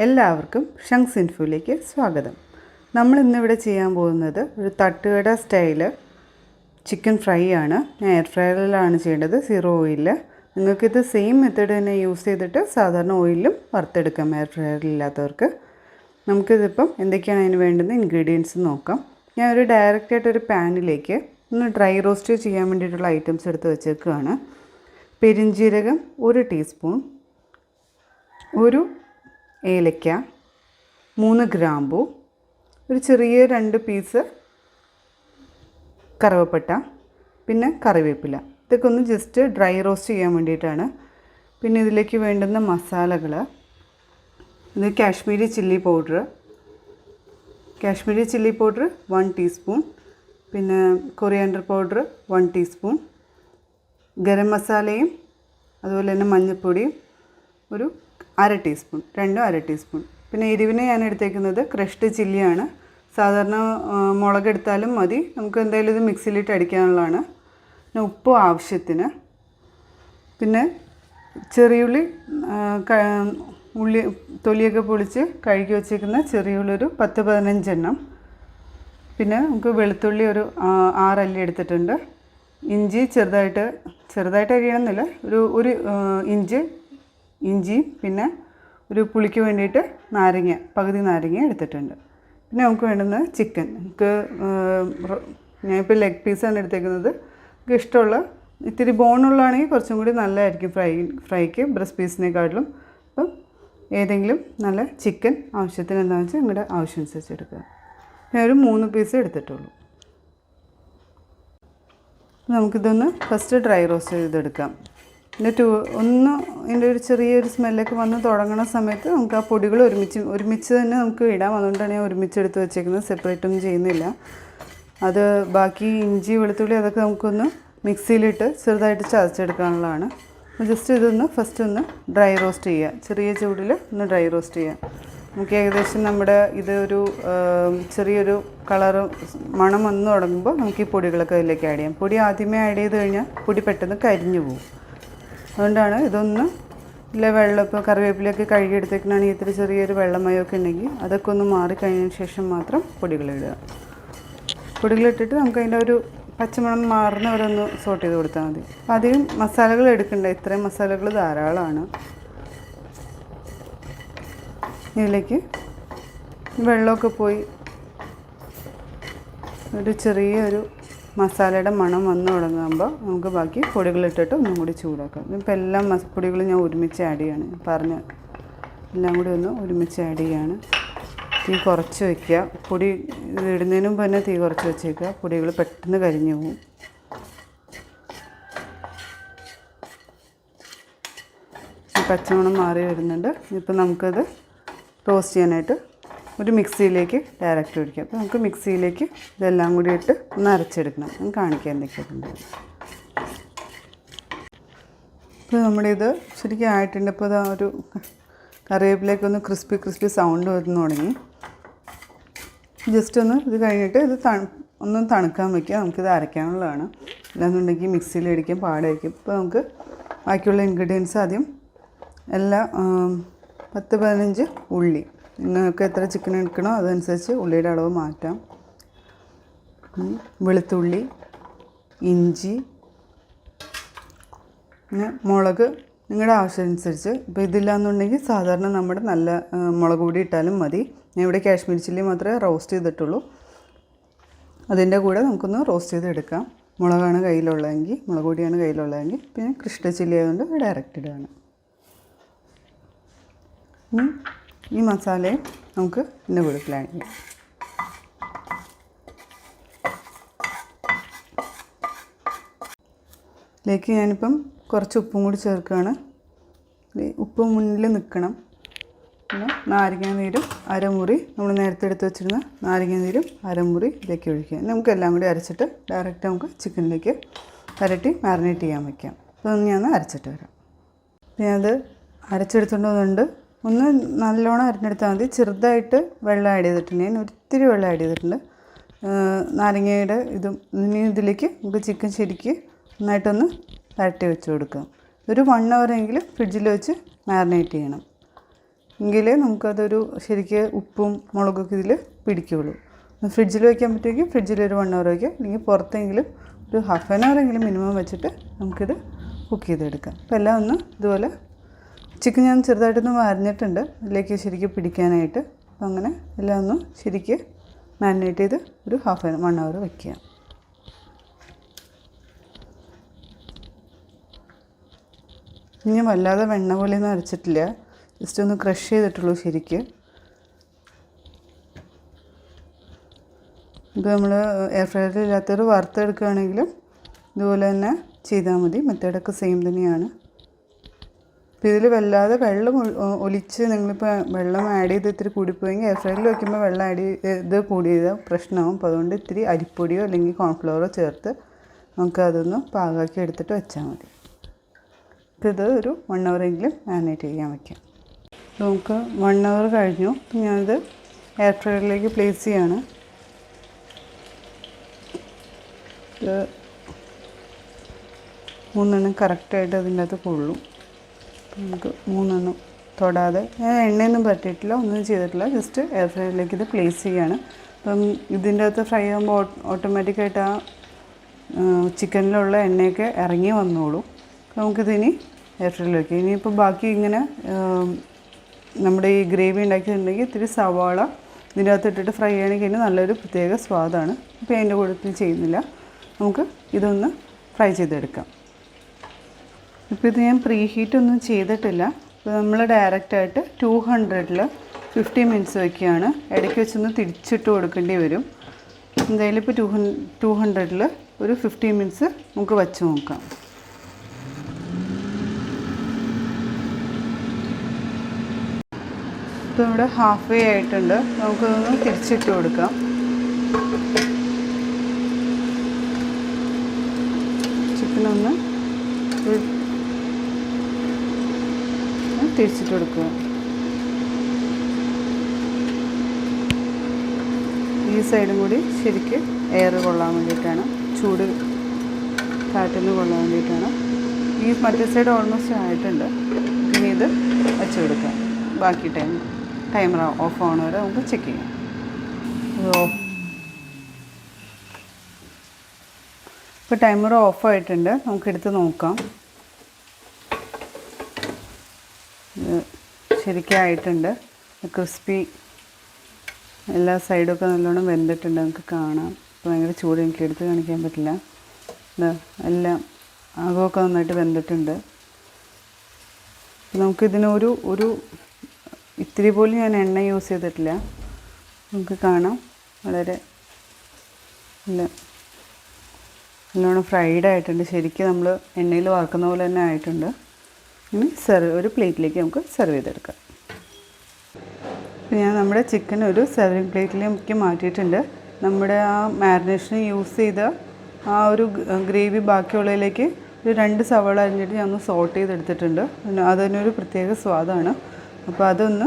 എല്ലാവർക്കും ഷങ്സ് ഇൻഫോയിലേക്ക് സ്വാഗതം. നമ്മൾ ഇന്നിവിടെ ചെയ്യാൻ പോകുന്നത് ഒരു തട്ടുകട സ്റ്റൈല് ചിക്കൻ ഫ്രൈ ആണ്. ഞാൻ എയർ ഫ്രയറിലാണ് ചെയ്യേണ്ടത്, 0 ഓയിലിൽ. നിങ്ങൾക്കിത് സെയിം മെത്തേഡ് തന്നെ യൂസ് ചെയ്തിട്ട് സാധാരണ ഓയിലും വറുത്തെടുക്കാം എയർ ഫ്രയറിലില്ലാത്തവർക്ക്. നമുക്കിതിപ്പം എന്തൊക്കെയാണ് അതിന് വേണ്ടുന്ന ഇൻഗ്രീഡിയൻസ് നോക്കാം. ഞാൻ ഡയറക്റ്റായിട്ടൊരു പാനിലേക്ക് ഒന്ന് ഡ്രൈ റോസ്റ്റ് ചെയ്യാൻ വേണ്ടിയിട്ടുള്ള ഐറ്റംസ് എടുത്ത് വെച്ചേക്കുകയാണ്. പെരിഞ്ജീരകം 1 ടീസ്പൂൺ, ഒരു ഏലക്ക, 3 ഗ്രാമ്പു, ഒരു ചെറിയ 2 പീസ് കറുവപ്പട്ട, പിന്നെ കറിവേപ്പില. ഇതൊക്കെ ഒന്ന് ജസ്റ്റ് ഡ്രൈ റോസ്റ്റ് ചെയ്യാൻ വേണ്ടിയിട്ടാണ്. പിന്നെ ഇതിലേക്ക് വേണ്ടുന്ന മസാലകൾ, ഇത് കാശ്മീരി ചില്ലി പൗഡർ 1 ടീസ്പൂൺ, പിന്നെ കൊറിയാൻഡർ പൗഡർ 1 ടീസ്പൂൺ, ഗരം മസാലയും അതുപോലെ തന്നെ മഞ്ഞൾപ്പൊടിയും ഒരു 1/2 ടീസ്പൂൺ, രണ്ടും 1/2 ടീസ്പൂൺ. പിന്നെ എരിവിന് ഞാൻ എടുത്തേക്കുന്നത് ക്രഷ്ഡ് ചില്ലിയാണ്. സാധാരണ മുളകെടുത്താലും മതി, നമുക്ക് എന്തായാലും ഇത് മിക്സിയിലിട്ട് അടിക്കാനുള്ളതാണ്. പിന്നെ ഉപ്പ് ആവശ്യത്തിന്, പിന്നെ ചെറിയുള്ളി ഉള്ളി തൊലിയൊക്കെ പൊളിച്ച് കഴുകി വച്ചേക്കുന്ന ചെറിയുള്ളി ഒരു 10-15 എണ്ണം. പിന്നെ നമുക്ക് വെളുത്തുള്ളി ഒരു 6 അല്ലി എടുത്തിട്ടുണ്ട്. ഇഞ്ചി ചെറുതായിട്ട് അരിയണമെന്നില്ല, ഒരു ഇഞ്ചിയും പിന്നെ ഒരു പുളിക്ക് വേണ്ടിയിട്ട് പകുതി നാരങ്ങ എടുത്തിട്ടുണ്ട്. പിന്നെ നമുക്ക് വേണ്ടുന്നത് ചിക്കൻ. ഞാനിപ്പോൾ ലെഗ് പീസാണ് എടുത്തേക്കുന്നത്. നമുക്ക് ഇഷ്ടമുള്ള ഇത്തിരി ബോണുള്ളതാണെങ്കിൽ കുറച്ചും കൂടി നല്ലതായിരിക്കും ഫ്രൈക്ക് ബ്രസ്റ്റ് പീസിനെക്കാട്ടിലും. അപ്പം ഏതെങ്കിലും നല്ല ചിക്കൻ ആവശ്യത്തിന് എന്താണെന്ന് വെച്ചാൽ നിങ്ങളുടെ ആവശ്യം അനുസരിച്ച് എടുക്കുക. ഞാൻ ഒരു 3 പീസ് എടുത്തിട്ടുള്ളൂ. നമുക്കിതൊന്ന് ഫസ്റ്റ് ഡ്രൈ റോസ്റ്റ് ചെയ്തെടുക്കാം. എന്നിട്ട് ഇതിൻ്റെ ഒരു ചെറിയൊരു സ്മെല്ലൊക്കെ വന്ന് തുടങ്ങുന്ന സമയത്ത് നമുക്ക് ആ പൊടികൾ ഒരുമിച്ച് തന്നെ നമുക്ക് ഇടാം. അതുകൊണ്ടാണ് ഞാൻ ഒരുമിച്ച് എടുത്ത് വെച്ചേക്കുന്നത്, സെപ്പറേറ്റ് ഒന്നും ചെയ്യുന്നില്ല. അത് ബാക്കി ഇഞ്ചി വെളുത്തുള്ളി അതൊക്കെ നമുക്കൊന്ന് മിക്സിയിലിട്ട് ചെറുതായിട്ട് ചതച്ചെടുക്കാനുള്ളതാണ്. ജസ്റ്റ് ഇതൊന്ന് ഫസ്റ്റ് ഒന്ന് ഡ്രൈ റോസ്റ്റ് ചെയ്യുക, ചെറിയ ചൂടിൽ ഒന്ന് ഡ്രൈ റോസ്റ്റ് ചെയ്യുക. നമുക്ക് ഏകദേശം നമ്മുടെ ഇത് ഒരു ചെറിയൊരു കളറ് മണം വന്ന് തുടങ്ങുമ്പോൾ നമുക്ക് ഈ പൊടികളൊക്കെ അതിലേക്ക് ആഡ് ചെയ്യാം. പൊടി ആദ്യമേ ആഡ് ചെയ്ത് കഴിഞ്ഞാൽ പൊടി പെട്ടെന്ന് കരിഞ്ഞു പോകും. അതുകൊണ്ടാണ് ഇതൊന്ന് വെള്ളം, ഇപ്പോൾ കറിവേപ്പിലൊക്കെ കഴുകിയെടുത്തേക്കാണെങ്കിൽ ഇത്തിരി ചെറിയൊരു വെള്ളമയമൊക്കെ ഉണ്ടെങ്കിൽ അതൊക്കെ ഒന്ന് മാറിക്കഴിഞ്ഞതിന് ശേഷം മാത്രം പൊടികളിടുക. പൊടികളിട്ടിട്ട് നമുക്ക് അതിൻ്റെ ഒരു പച്ചമണം മാറുന്നവരൊന്ന് സോട്ട് ചെയ്ത് കൊടുത്താൽ മതി. അപ്പോൾ അധികം മസാലകൾ എടുക്കണ്ട, ഇത്രയും മസാലകൾ ധാരാളമാണ്. ഇതിലേക്ക് വെള്ളമൊക്കെ പോയി ഒരു ചെറിയൊരു മസാലയുടെ മണം വന്ന് തുടങ്ങുമ്പോൾ നമുക്ക് ബാക്കി പൊടികളിട്ടിട്ട് ഒന്നും കൂടി ചൂടാക്കാം. ഇപ്പോൾ എല്ലാം പൊടികളും ഞാൻ ഒരുമിച്ച് ആഡ് ചെയ്യാണ്, എല്ലാം കൂടി ഒന്ന് ഒരുമിച്ച് ആഡ് ചെയ്യാണ്. തീ കുറച്ച് വയ്ക്കുക. പൊടി ഇടുന്നതിന് മുമ്പ് തന്നെ തീ കുറച്ച് വെച്ചേക്കുക, പൊടികൾ പെട്ടെന്ന് കരിഞ്ഞു പോകും. പച്ചമണം മാറി വരുന്നുണ്ട്. ഇപ്പം നമുക്കത് റോസ്റ്റ് ചെയ്യാനായിട്ട് ഒരു മിക്സിയിലേക്ക് ഡയറക്റ്റ് ഒഴിക്കാം. അപ്പോൾ നമുക്ക് മിക്സിയിലേക്ക് ഇതെല്ലാം കൂടി ഇട്ട് ഒന്ന് അരച്ചെടുക്കണം. ഞാൻ കാണിക്കാൻ എന്തൊക്കെയുണ്ട്. ഇപ്പോൾ നമ്മുടെ ഇത് ശരിക്കും ആയിട്ടുണ്ട്. ഇപ്പോൾ ഇതാ ഒരു കറിവേപ്പിലേക്കൊന്ന് ക്രിസ്പി സൗണ്ട് വന്ന് തുടങ്ങി. ജസ്റ്റ് ഒന്ന് ഇത് കഴിഞ്ഞിട്ട് ഇത് ഒന്ന് തണുക്കാൻ വയ്ക്കുക. നമുക്കിത് അരയ്ക്കാനുള്ളതാണ്. അല്ലാന്നുണ്ടെങ്കിൽ മിക്സിയിൽ അടിക്കാൻ പാടായിരിക്കും. ഇപ്പോൾ നമുക്ക് ബാക്കിയുള്ള ഇൻഗ്രീഡിയൻസ് ആദ്യം എല്ലാം 10-15 ഉള്ളി, നിങ്ങൾക്ക് എത്ര ചിക്കൻ എടുക്കണോ അതനുസരിച്ച് ഉള്ളിയുടെ അളവ് മാറ്റാം. വെളുത്തുള്ളി, ഇഞ്ചി, പിന്നെ മുളക് നിങ്ങളുടെ ആവശ്യമനുസരിച്ച്. ഇപ്പോൾ ഇതില്ലാന്നുണ്ടെങ്കിൽ സാധാരണ നമ്മുടെ നല്ല മുളക് പൊടി ഇട്ടാലും മതി. ഞാൻ ഇവിടെ കാശ്മീരി ചില്ലി മാത്രമേ റോസ്റ്റ് ചെയ്തിട്ടുള്ളൂ. അതിൻ്റെ കൂടെ നമുക്കൊന്ന് റോസ്റ്റ് ചെയ്തെടുക്കാം. മുളക് പൊടിയാണ് കയ്യിലുള്ളതെങ്കിൽ പിന്നെ ക്രഷ്ഡ് ചില്ലി ആയതുകൊണ്ട് ഡയറക്റ്റ് ഇടുകയാണ്. ഈ മസാലയും നമുക്ക് ഇതിൻ്റെ കൂടെ ആഡ് ചെയ്യാം. ഇതിലേക്ക് ഞാനിപ്പം കുറച്ച് ഉപ്പും കൂടി ചേർക്കുകയാണ്. ഉപ്പ് മുന്നിൽ നിൽക്കണം. പിന്നെ നാരങ്ങാനീരും അരമുറി, നമ്മൾ നേരത്തെ എടുത്ത് വെച്ചിരുന്ന നാരങ്ങാനീരും അരമുറി ഇതിലേക്ക് ഒഴിക്കുക. നമുക്ക് എല്ലാം കൂടി അരച്ചിട്ട് ഡയറക്റ്റ് നമുക്ക് ചിക്കനിലേക്ക് പുരട്ടി മാരിനേറ്റ് ചെയ്യാൻ വയ്ക്കാം. അപ്പോൾ ഞാൻ അരച്ചിട്ട് വരാം. പിന്നെ അത് അരച്ചെടുത്തുകൊണ്ട് ഒന്ന് നല്ലോണം അരിഞ്ഞെടുത്താൽ മതി. ചെറുതായിട്ട് വെള്ളം ആഡ് ചെയ്തിട്ടുണ്ട്, ഞാൻ ഒത്തിരി വെള്ളം ആഡ് ചെയ്തിട്ടുണ്ട്. നാരങ്ങയുടെ ഇതിലേക്ക് നമുക്ക് ചിക്കൻ ശരിക്ക് നന്നായിട്ടൊന്ന് പുരട്ടി വെച്ച് കൊടുക്കാം. ഒരു 1 hour എങ്കിലും ഫ്രിഡ്ജിൽ വെച്ച് മാരിനേറ്റ് ചെയ്യണം. എങ്കിലേ നമുക്കതൊരു ശരിക്ക് ഉപ്പും മുളകൊക്കെ ഇതിൽ പിടിക്കുകയുള്ളൂ. ഫ്രിഡ്ജിൽ വയ്ക്കാൻ പറ്റുമെങ്കിൽ ഫ്രിഡ്ജിലൊരു 1 hour വയ്ക്കാം, അല്ലെങ്കിൽ പുറത്തെങ്കിലും ഒരു ഹാഫ് ആൻ അവർ എങ്കിലും മിനിമം വെച്ചിട്ട് നമുക്കിത് കുക്ക് ചെയ്തെടുക്കാം. അപ്പോൾ എല്ലാം ഒന്ന് ഇതുപോലെ ചിക്കൻ ഞാൻ ചെറുതായിട്ടൊന്ന് വരഞ്ഞിട്ടുണ്ട് ഇതിലേക്ക് ശരിക്കും പിടിക്കാനായിട്ട്. അപ്പോൾ അങ്ങനെ എല്ലാം ഒന്ന് ശരിക്ക് മാരിനേറ്റ് ചെയ്ത് ഒരു 1 hour വയ്ക്കുക. ഇനി വല്ലാതെ വെണ്ണ പോലെയൊന്നും അരച്ചിട്ടില്ല, ജസ്റ്റ് ഒന്ന് ക്രഷ് ചെയ്തിട്ടുള്ളൂ ശരിക്ക്. ഇപ്പോൾ നമ്മൾ എയർ ഫ്രയറിൽ ഇല്ലാത്തൊരു വറുത്തെടുക്കുകയാണെങ്കിലും ഇതുപോലെ തന്നെ ചെയ്താൽ മതി. മെത്തേഡൊക്കെ സെയിം തന്നെയാണ്. അപ്പോൾ ഇതിൽ വല്ലാതെ വെള്ളം ഒലിച്ച് നിങ്ങളിപ്പോൾ വെള്ളം ആഡ് ചെയ്ത് ഇത്തിരി കൂടിപ്പോയെങ്കിൽ എയർ ഫ്രയറിൽ വയ്ക്കുമ്പോൾ വെള്ളം ആഡ് ചെയ്ത് കൂടിയത് പ്രശ്നമാകും. അപ്പോൾ അതുകൊണ്ട് ഇത്തിരി അരിപ്പൊടിയോ അല്ലെങ്കിൽ കോൺഫ്ലവറോ ചേർത്ത് നമുക്കതൊന്ന് പാകാക്കി എടുത്തിട്ട് വെച്ചാൽ മതി. അപ്പോൾ ഇത് ഒരു 1 hour എങ്കിലും മാരിനേറ്റ് ചെയ്യാൻ വയ്ക്കാം. നമുക്ക് 1 hour കഴിഞ്ഞു. ഞാനിത് എയർ ഫ്രയറിലേക്ക് പ്ലേസ് ചെയ്യാണ്. ഇത് 3 എണ്ണം കറക്റ്റായിട്ട് അതിൻ്റെ അകത്ത് കൊള്ളും. നമുക്ക് 3 എണ്ണം തൊടാതെ, ഞാൻ എണ്ണയൊന്നും പറ്റിയിട്ടില്ല, ഒന്നും ചെയ്തിട്ടില്ല, ജസ്റ്റ് എയർ ഫ്രയറിലേക്ക് ഇത് പ്ലേസ് ചെയ്യാണ്. അപ്പം ഇതിൻ്റെ അകത്ത് ഫ്രൈ ആകുമ്പോൾ ഓട്ടോമാറ്റിക്കായിട്ട് ആ ചിക്കനിലുള്ള എണ്ണയൊക്കെ ഇറങ്ങി വന്നോളൂ. നമുക്കിതിനി എയർ ഫ്രയറിൽ വയ്ക്കാം. ഇനിയിപ്പോൾ ബാക്കി ഇങ്ങനെ നമ്മുടെ ഈ ഗ്രേവി ഉണ്ടാക്കിയിട്ടുണ്ടെങ്കിൽ ഇത്തിരി സവാള ഇതിൻ്റെ അകത്ത് ഇട്ടിട്ട് ഫ്രൈ ചെയ്യണമെങ്കിൽ നല്ലൊരു പ്രത്യേക സ്വാദാണ്. ഇപ്പോൾ അതിൻ്റെ കൂട്ടത്തിൽ ചെയ്യുന്നില്ല, നമുക്ക് ഇതൊന്ന് ഫ്രൈ ചെയ്തെടുക്കാം. ഇപ്പോൾ ഇത് ഞാൻ പ്രീ ഹീറ്റൊന്നും ചെയ്തിട്ടില്ല. അപ്പോൾ നമ്മൾ ഡയറക്റ്റായിട്ട് 200-ൽ 50 minutes വയ്ക്കുകയാണ്. ഇടയ്ക്ക് വെച്ചൊന്ന് തിരിച്ചിട്ട് കൊടുക്കേണ്ടി വരും. എന്തായാലും ഇപ്പോൾ 200-ൽ ഒരു 50 minutes നമുക്ക് വച്ച് നോക്കാം. ഇപ്പോൾ ഇവിടെ ഹാഫ് വേ ആയിട്ടുണ്ട്, നമുക്കതൊന്ന് തിരിച്ചിട്ട് കൊടുക്കാം. ചിക്കനൊന്ന് തിരിച്ചിട്ട് കൊടുക്കുക. ഈ സൈഡും കൂടി ശരിക്ക് എയർ കൊള്ളാൻ വേണ്ടിയിട്ടാണ്, ചൂട് കാറ്റിന് കൊള്ളാൻ വേണ്ടിയിട്ടാണ്. ഈ മറ്റേ സൈഡ് ഓൾമോസ്റ്റ് ആയിട്ടുണ്ട്. ഇനി ഇത് വെച്ച് കൊടുക്കാം. ബാക്കി ടൈമർ ഓഫ് ആവണ വരെ നമുക്ക് ചെക്ക് ചെയ്യാം. ഇപ്പോൾ ടൈമർ ഓഫായിട്ടുണ്ട്, നമുക്കെടുത്ത് നോക്കാം. ശരിക്കും ആയിട്ടുണ്ട്, ക്രിസ്പി, എല്ലാ സൈഡൊക്കെ നല്ലോണം വെന്തിട്ടുണ്ട്, നമുക്ക് കാണാം. ഇപ്പോൾ ഭയങ്കര ചൂട് എനിക്ക് എടുത്ത് കാണിക്കാൻ പറ്റില്ല. എല്ലാം അകമൊക്കെ നന്നായിട്ട് വെന്തിട്ടുണ്ട്. നമുക്കിതിനൊരു ഇത്തിരി പോലും ഞാൻ എണ്ണ യൂസ് ചെയ്തിട്ടില്ല, നമുക്ക് കാണാം. വളരെ നല്ലോണം ഫ്രൈഡ് ആയിട്ടുണ്ട്, ശരിക്കും നമ്മൾ എണ്ണയിൽ വറുക്കുന്ന പോലെ തന്നെ ആയിട്ടുണ്ട്. ഇനി ഒരു പ്ലേറ്റിലേക്ക് നമുക്ക് സെർവ് ചെയ്തെടുക്കാം. ഞാൻ നമ്മുടെ ചിക്കൻ ഒരു സെർവിങ് പ്ലേറ്റിലേക്ക് മാറ്റിയിട്ടുണ്ട്. നമ്മുടെ ആ മാരിനേഷൻ യൂസ് ചെയ്ത ആ ഒരു ഗ്രേവി ബാക്കിയുള്ളതിലേക്ക് ഒരു 2 സവാള അരിഞ്ഞിട്ട് ഞാൻ ഒന്ന് സോട്ട് ചെയ്തെടുത്തിട്ടുണ്ട്. അതിനൊരു പ്രത്യേക സ്വാദാണ്. അപ്പോൾ അതൊന്ന്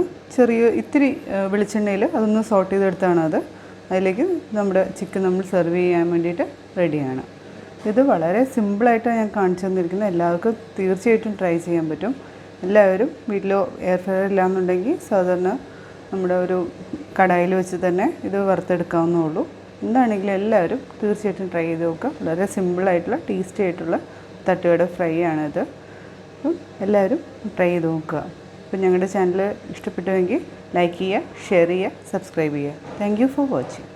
ഇത്തിരി വെളിച്ചെണ്ണയിൽ അതൊന്ന് സോട്ട് ചെയ്തെടുത്താണ് അത്. അതിലേക്ക് നമ്മുടെ ചിക്കൻ നമ്മൾ സെർവ് ചെയ്യാൻ വേണ്ടിയിട്ട് റെഡിയാണ്. ഇത് വളരെ സിമ്പിളായിട്ടാണ് ഞാൻ കാണിച്ചു തന്നിരിക്കുന്നത്. എല്ലാവർക്കും തീർച്ചയായിട്ടും ട്രൈ ചെയ്യാൻ പറ്റും. എല്ലാവരും വീട്ടിലോ എയർ ഫ്രയർ ഇല്ലാന്നുണ്ടെങ്കിൽ സാധാരണ നമ്മുടെ ഒരു കടായിൽ വെച്ച് തന്നെ ഇത് വറുത്തെടുക്കാവുന്നേ. എന്താണെങ്കിലും എല്ലാവരും തീർച്ചയായിട്ടും ട്രൈ ചെയ്ത് നോക്കുക. വളരെ സിമ്പിളായിട്ടുള്ള ടേസ്റ്റി ആയിട്ടുള്ള തട്ടുകട ഫ്രൈ ആണിത്. അപ്പം എല്ലാവരും ട്രൈ ചെയ്ത് നോക്കുക. അപ്പം ഞങ്ങളുടെ ചാനൽ ഇഷ്ടപ്പെട്ടുവെങ്കിൽ ലൈക്ക് ചെയ്യുക, ഷെയർ ചെയ്യുക, സബ്സ്ക്രൈബ് ചെയ്യുക. Thank you for watching.